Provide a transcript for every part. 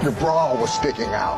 Your bra was sticking out.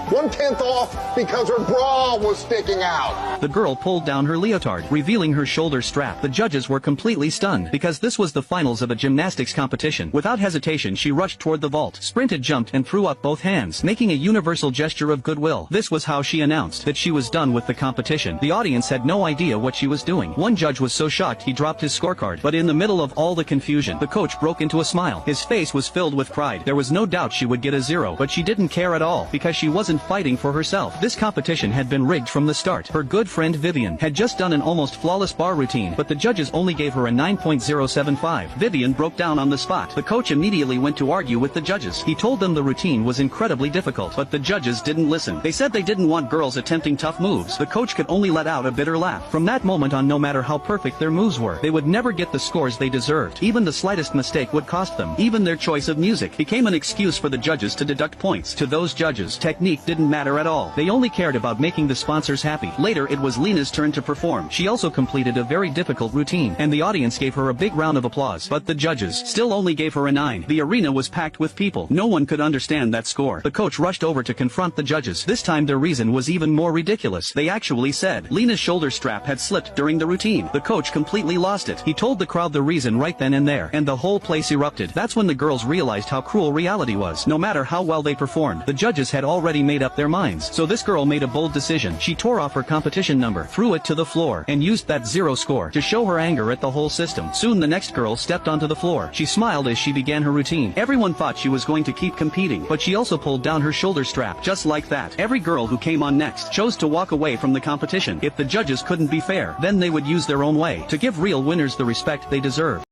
1/10 off because her bra was sticking out. The girl pulled down her leotard, revealing her shoulder strap. The judges were completely stunned because this was the finals of a gymnastics competition. Without hesitation, she rushed toward the vault, sprinted, jumped, and threw up both hands, making a universal gesture of goodwill. This was how she announced that she was done with the competition. The audience had no idea what she was doing. One judge was so shocked he dropped his scorecard, but in the middle of all the confusion, the coach broke into a smile. His face was filled with pride. There was no doubt she would get a 0, but she didn't care at all because she wasn't fighting for herself. This competition had been rigged from the start. Her good friend Vivian had just done an almost flawless bar routine, but the judges only gave her a 9.075. Vivian broke down on the spot. The coach immediately went to argue with the judges. He told them the routine was incredibly difficult, but the judges didn't listen. They said they didn't want girls attempting tough moves. The coach could only let out a bitter laugh. From that moment on, no matter how perfect their moves were, they would never get the scores they deserved. Even the slightest mistake would cost them. Even their choice of music became an excuse for the judges to deduct points. To those judges, technique didn't matter at all. They only cared about making the sponsors happy. Later, it was Lena's turn to perform. She also completed a very difficult routine, and the audience gave her a big round of applause. But the judges still only gave her a 9. The arena was packed with people. No one could understand that score. The coach rushed over to confront the judges. This time their reason was even more ridiculous. They actually said Lena's shoulder strap had slipped during the routine. The coach completely lost it. He told the crowd the reason right then and there, and the whole place erupted. That's when the girls realized how cruel reality was. No matter how well they performed, the judges had already made up their minds. So this girl made a bold decision. She tore off her competition number, threw it to the floor, and used that 0 score to show her anger at the whole system. Soon the next girl stepped onto the floor. She smiled as she began her routine. Everyone thought she was going to keep competing, but she also pulled down her shoulder strap. Just like that, every girl who came on next chose to walk away from the competition. If the judges couldn't be fair, then they would use their own way to give real winners the respect they deserve.